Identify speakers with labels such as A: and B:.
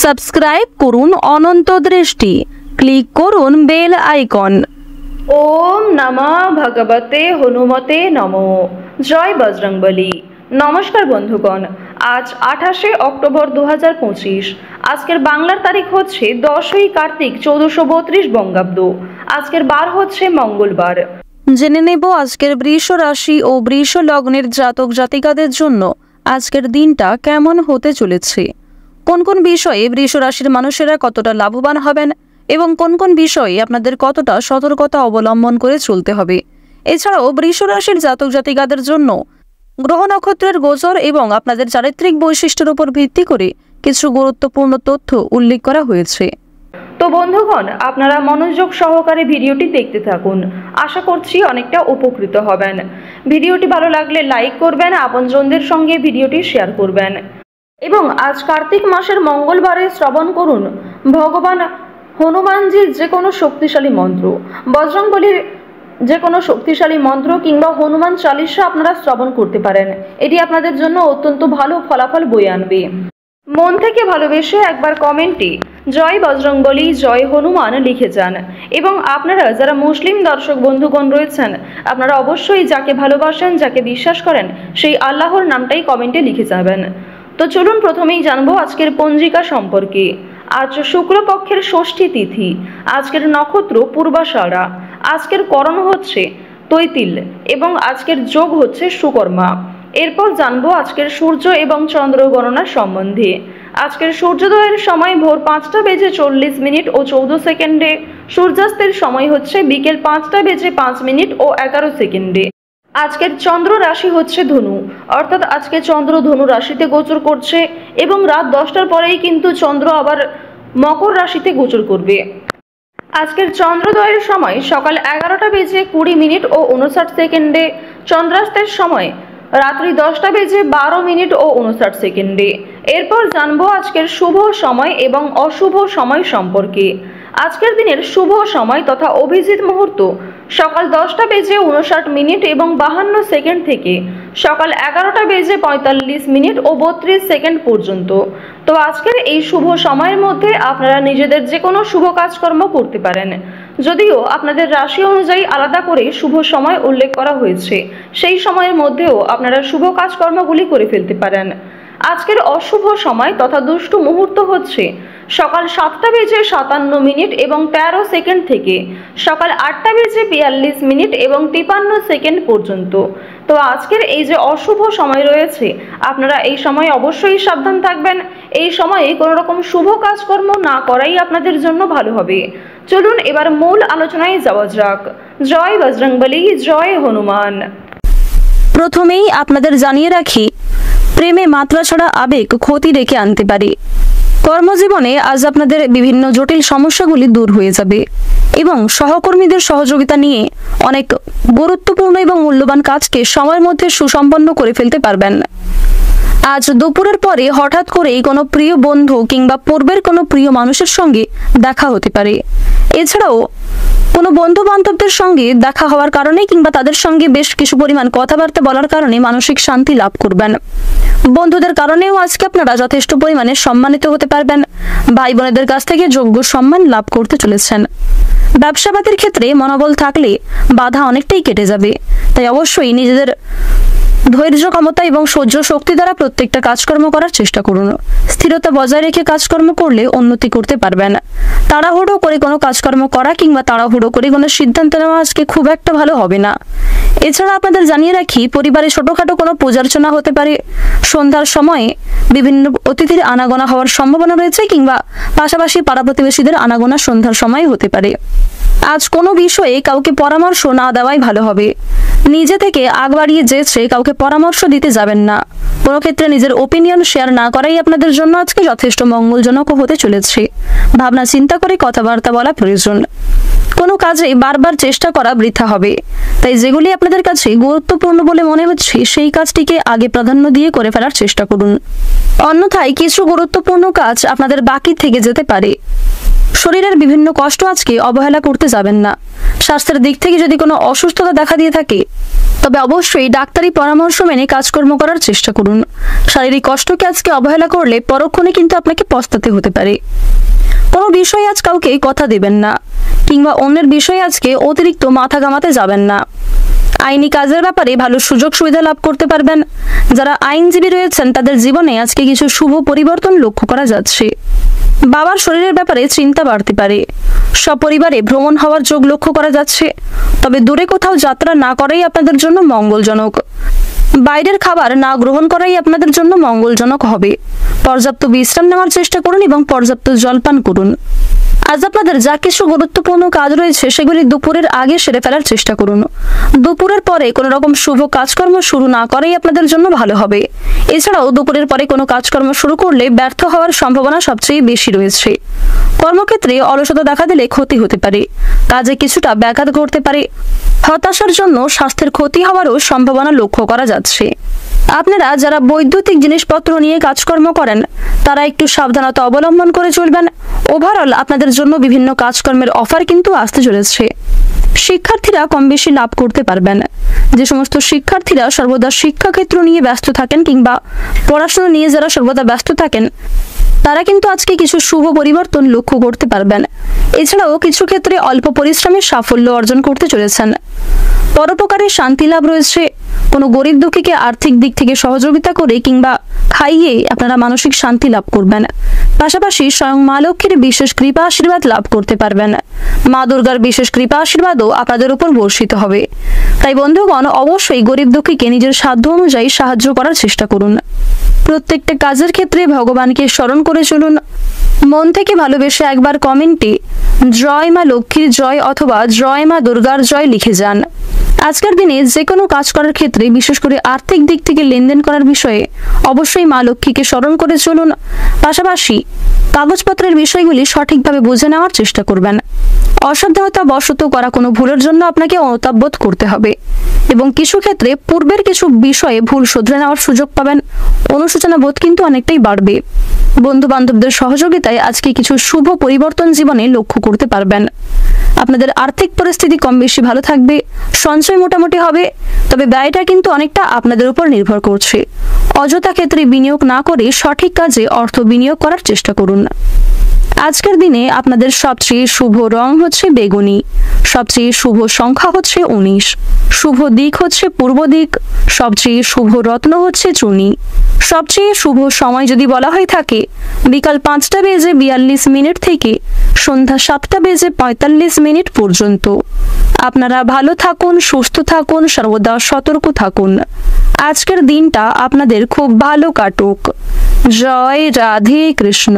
A: Subscribe করুন অনন্ত দৃষ্টি, click করুন বেল আইকন।
B: ওম নমঃ ভগবতে হনুমতে নমো। জয় বজরংবলী। নমস্কার বন্ধুগণ, আজ 28শে অক্টোবর 2025। আজকের বাংলার তারিখ হচ্ছে 10ই কার্তিক 1432 বঙ্গাব্দ। আজকের বার হচ্ছে মঙ্গলবার।
A: জেনে নেব আজকের বৃষ রাশি ও বৃষ লগ্নের জাতক জাতিকাদের জন্য আজকের দিনটা কেমন হতে চলেছে, কোন কোন বিষয়ে বৃষ রাশির মানুষেরা কতটা লাভবান হবেন এবং কোন কোন বিষয়ে আপনাদের কতটা সতর্কতা অবলম্বন করে চলতে হবে। এছাড়াও বৃষ রাশির জাতক জাতিকাদের জন্য গ্রহ নক্ষত্রের গোচর এবং আপনাদের চারিত্রিক বৈশিষ্ট্যের উপর ভিত্তি করে কিছু গুরুত্বপূর্ণ তথ্য উল্লেখ করা হয়েছে।
B: তো বন্ধুগণ, আপনারা মনোযোগ সহকারে ভিডিওটি দেখতে থাকুন। আশা করছি অনেকটা উপকৃত হবেন। ভিডিওটি ভালো লাগলে লাইক করবেন, আপনজনদের সঙ্গে ভিডিওটি শেয়ার করবেন এবং আজ কার্তিক মাসের মঙ্গলবারে শ্রবণ করুন ভগবান হনুমানজির যে কোনো শক্তিশালী মন্ত্র, বজরংবলীর যে কোনো শক্তিশালী মন্ত্র কিংবা হনুমান চালিসা আপনারা শ্রবণ করতে পারেন। এটি আপনাদের জন্য অত্যন্ত ভালো ফলাফল বয়ে আনবে। মন থেকে ভালোবেসে একবার কমেন্টে জয় বজরংবলী জয় হনুমান লিখে যান এবং আপনারা যারা মুসলিম দর্শক বন্ধুগণ রয়েছেন, আপনারা অবশ্যই যাকে ভালোবাসেন, যাকে বিশ্বাস করেন, সেই আল্লাহর নামটাই কমেন্টে লিখে যাবেন। তো চলুন প্রথমেই জানবো আজকের পঞ্জিকা সম্পর্কে। আজ শুক্লপক্ষের ষষ্ঠী তিথি, আজকের নক্ষত্র পূর্বাষাঢ়া, আজকের করণ হচ্ছে তৈতিল এবং আজকের যোগ হচ্ছে সুকর্মা। এরপর জানবো আজকের সূর্য এবং চন্দ্র গণনার সম্বন্ধে। আজকের সূর্যোদয়ের সময় ভোর 5টা বেজে 40 মিনিট ও 14 সেকেন্ডে, সূর্যাস্তের সময় হচ্ছে বিকেল 5টা বেজে 5 মিনিট ও 11 সেকেন্ডে। আজকের চন্দ্র রাশি হচ্ছে ধনু, অর্থাৎ আজকে চন্দ্র ধনু রাশিতে গোচর করছে এবং রাত 10টার পরেই কিন্তু চন্দ্র আবার মকর রাশিতে গোচর করবে। আজকের চন্দ্রোদয়ের সময় সকাল 11টা বেজে 20 মিনিট ও 59 সেকেন্ডে, চন্দ্রাস্তের সময় রাত্রি 10টা বেজে 12 মিনিট ও 59 সেকেন্ডে। এরপর জানবো আজকের শুভ সময় এবং অশুভ সময় সম্পর্কে। আজকের দিনের শুভ সময় তথা অভিজিৎ মুহূর্ত সকাল 10টা বেজে 59 মিনিট এবং 52 সেকেন্ড থেকে সকাল 11টা বেজে 45 মিনিট ও 32 সেকেন্ড পর্যন্ত। তো আজকের এই শুভ সময়ের মধ্যে আপনারা নিজেদের যে কোনো শুভ কাজকর্ম করতে পারেন, যদিও আপনাদের রাশি অনুযায়ী আলাদা করে শুভ সময় উল্লেখ করা হয়েছে। সেই সময়ের মধ্যেও আপনারা শুভ কাজকর্মগুলি করে ফেলতে পারেন। আজকের অশুভ সময় তথা দুষ্টু মুহূর্ত হচ্ছে সকাল 7টা বেজে 57 মিনিট এবং 13 সেকেন্ড থেকে সকাল 8টা বেজে 42 মিনিট এবং 53 সেকেন্ড পর্যন্ত। তো আজকের এই যে অশুভ সময় রয়েছে, আপনারা এই সময় অবশ্যই সাবধান থাকবেন। এই সময়ে কোনো রকম শুভ কাজকর্ম না করাই আপনাদের জন্য ভালো হবে। চলুন এবার মূল আলোচনায় যাওয়া যাক। জয় বজরংবলী জয় হনুমান।
A: প্রথমেই আপনাদের জানিয়ে রাখি, প্রেমে মাত্রা ছাড়া আবেগ ক্ষতি ডেকে আনতে পারে। কর্মজীবনে আজ আপনাদের বিভিন্ন জটিল সমস্যাগুলি দূর হয়ে যাবে এবং সহকর্মীদের সহযোগিতা নিয়ে অনেক গুরুত্বপূর্ণ এবং মূল্যবান কাজকে সময়ের মধ্যে সুসম্পন্ন করে ফেলতে পারবেন। আজ দুপুরের পরে হঠাৎ করেই কোনো প্রিয় বন্ধু কিংবা পূর্বের কোনো প্রিয় মানুষের সঙ্গে দেখা হতে পারে। এছাড়াও কোনো বন্ধু বান্ধবদের সঙ্গে দেখা হওয়ার কারণে কিংবা তাদের সঙ্গে বেশ কিছু পরিমাণ কথাবার্তা বলার কারণে মানসিক শান্তি লাভ করবেন। বন্ধুদের কারণেও আজকে আপনারা যথেষ্ট পরিমাণে সম্মানিত হতে পারবেন। ভাই বোনেদের কাছ থেকে যোগ্য সম্মান লাভ করতে চলেছেন। ব্যবসাবাদের ক্ষেত্রে মনোবল থাকলে বাধা অনেকটাই কেটে যাবে, তাই অবশ্যই নিজেদের ধৈর্য ক্ষমতা এবং সহ্য শক্তি দ্বারা প্রত্যেকটা কাজকর্ম করার চেষ্টা করুন। স্থিরতা বজায় রেখে কাজকর্ম করলে উন্নতি করতে পারবেন। তাড়াহুড়ো করে কোনো কাজকর্ম করা কিংবা তাড়াহুড়ো করে কোনো সিদ্ধান্ত নেওয়া আজকে খুব একটা ভালো হবে না। এছাড়া আপনাদের জানিয়ে রাখি, পরিবারে ছোটখাটো কোনো পূজার্চনা হতে পারে। সন্ধ্যার সময়ে বিভিন্ন অতিথির আনাগোনা হওয়ার সম্ভাবনা রয়েছে কিংবা পাশাপাশি পাড়া প্রতিবেশীদের আনাগোনা সন্ধ্যার সময় হতে পারে। আজ কোনো বিষয়ে কাউকে পরামর্শ না দেওয়াই ভালো হবে। নিজে থেকে আগ বাড়িয়ে যেচে কাউকে পরামর্শ দিতে যাবেন না। কোনো ক্ষেত্রে নিজের ওপিনিয়ন শেয়ার না করাই আপনাদের জন্য আজকে যথেষ্ট মঙ্গলজনক হতে চলেছে। ভাবনা চিন্তা করে কথাবার্তা বলা প্রয়োজন। কোনো কাজে বারবার চেষ্টা করা বৃথা হবে, তাই যেগুলি আপনাদের কাছে গুরুত্বপূর্ণ বলে মনে হচ্ছে সেই কাজটিকে আগে প্রাধান্য দিয়ে করে ফেলার চেষ্টা করুন। অন্যথায় কিছু গুরুত্বপূর্ণ কাজ আপনাদের বাকি থেকে যেতে পারে। শরীরের বিভিন্ন কষ্ট আজকে অবহেলা করতে যাবেন না। স্বাস্থ্যের দিক থেকে যদি কোনো অসুস্থতা দেখা দিয়ে থাকে তবে অবশ্যই ডাক্তারি পরামর্শ মেনে কাজকর্ম করার চেষ্টা করুন। শারীরিক কষ্টকে আজকে অবহেলা করলে পরক্ষণে কিন্তু আপনাকে পস্তাতে হতে পারে। কোনো বিষয়ে আজ কাউকে কথা দেবেন না, কিংবা অন্যের বিষয়ে আজকে অতিরিক্ত মাথা ঘামাতে যাবেন না। আইনি কাজের ব্যাপারে ভালো সুযোগ সুবিধা লাভ করতে পারবেন। যারা আইনজীবী রয়েছেন তাদের জীবনে আজকে কিছু শুভ পরিবর্তন লক্ষ্য করা যাচ্ছে। বাবার শরীরের ব্যাপারে চিন্তা বাড়তে পারে। সপরিবারে ভ্রমণ হওয়ার যোগ লক্ষ্য করা যাচ্ছে, তবে দূরে কোথাও যাত্রা না করাই আপনাদের জন্য মঙ্গলজনক। বাইরের খাবার না গ্রহণ করাই আপনাদের জন্য মঙ্গলজনক হবে। পর্যাপ্ত বিশ্রাম নেওয়ার চেষ্টা করুন এবং পর্যাপ্ত জলপান করুন। আজ আপনাদের যা কিছু গুরুত্বপূর্ণ কাজ রয়েছে সেগুলি দুপুরের আগে সেরে ফেলার চেষ্টা করুন। দুপুরের পরে কোনো রকম শুভ কাজকর্ম শুরু না করাই আপনাদের জন্য ভালো হবে। এছাড়াও দুপুরের পরে কোনো কাজকর্ম শুরু করলে ব্যর্থ হওয়ার সম্ভাবনা সবচেয়ে বেশি রয়েছে। কর্মক্ষেত্রে অলসতা দেখা দিলে ক্ষতি হতে পারে, কাজে কিছুটা ব্যাঘাত ঘটতে পারে। হতাশার জন্য স্বাস্থ্যের ক্ষতি হওয়ারও সম্ভাবনা লক্ষ্য করা যাচ্ছে। আপনারা যারা বৈদ্যুতিক জিনিসপত্র নিয়ে কাজকর্ম করেন তারা একটু সাবধানতা অবলম্বন করে চলবেন। ওভারঅল আপনাদের জন্য বিভিন্ন কাজকর্মের অফার কিন্তু আসতে চলেছে। শিক্ষার্থীরা কম বেশি লাভ করতে পারবেন। যে সমস্ত শিক্ষার্থীরা সর্বদা শিক্ষাক্ষেত্র নিয়ে ব্যস্ত থাকেন কিংবা পড়াশোনা নিয়ে যারা সর্বদা ব্যস্ত থাকেন তারা কিন্তু আজকে কিছু শুভ পরিবর্তন লক্ষ্য করতে পারবেন। এছাড়াও কিছু ক্ষেত্রে অল্প পরিশ্রমে সাফল্য অর্জন করতে চলেছেন। পরোপকারে শান্তি লাভ রয়েছে। কোনো গরিব দুঃখীকে আর্থিক দিক থেকে সহযোগিতা করে কিংবা খাইয়ে আপনারা মানসিক শান্তি লাভ করবেন। পাশাপাশি স্বয়ং মা লক্ষ্মীর বিশেষ কৃপা আশীর্বাদ লাভ করতে পারবেন। মা দুর্গার বিশেষ কৃপা আশীর্বাদও আপনাদের উপর বর্ষিত হবে। তাই বন্ধুগণ, অবশ্যই গরিব দুঃখীকে নিজের সাধ্য অনুযায়ী সাহায্য করার চেষ্টা করুন। প্রত্যেকটা কাজের ক্ষেত্রে ভগবানকে স্মরণ করে চলুন। মন থেকে ভালোবেসে একবার কমেন্টে জয় মা লক্ষ্মীর জয় অথবা জয় মা দুর্গার জয় লিখে যান। আজকের দিনে যে কোনো কাজ করার ক্ষেত্রে, বিশেষ করে আর্থিক দিক থেকে লেনদেন করার বিষয়ে অবশ্যই মা লক্ষ্মীকে স্মরণ করে চলুন। পাশাপাশি কাগজপত্রের বিষয়গুলি সঠিকভাবে বুঝে নেওয়ার চেষ্টা করবেন। অসাবধানতা বশত করা কোনো ভুলের জন্য আপনাকে অনুতাপ বোধ করতে হবে এবং কিছু ক্ষেত্রে পূর্বের কিছু বিষয়ে ভুল শুধরে নেওয়ার সুযোগ পাবেন। অনুশোচনা বোধ কিন্তু অনেকটাই বাড়বে। বন্ধু বান্ধবদের সহযোগিতায় আজকে কিছু শুভ পরিবর্তন জীবনে লক্ষ্য করতে পারবেন। আপনাদের আর্থিক পরিস্থিতি কম বেশি ভালো থাকবে, সঞ্চয় মোটামুটি হবে, তবে ব্যয়টা কিন্তু অনেকটা আপনাদের উপর নির্ভর করছে। অযথা ক্ষেত্রে বিনিয়োগ না করে সঠিক কাজে অর্থ বিনিয়োগ করার চেষ্টা করুন। আজকের দিনে আপনাদের সবচেয়ে শুভ রং হচ্ছে বেগুনি, সবচেয়ে শুভ সংখ্যা হচ্ছে 19, শুভ দিক হচ্ছে পূর্ব দিক, সবচেয়ে শুভ রত্ন হচ্ছে চুনি। সবচেয়ে শুভ সময় যদি বলা হয়ে থাকে বিকাল 5:42 থেকে সন্ধ্যা 7:45 পর্যন্ত। আপনারা ভালো থাকুন, সুস্থ থাকুন, সর্বদা সতর্ক থাকুন। আজকের দিনটা আপনাদের খুব ভালো কাটুক। জয় রাধে কৃষ্ণ।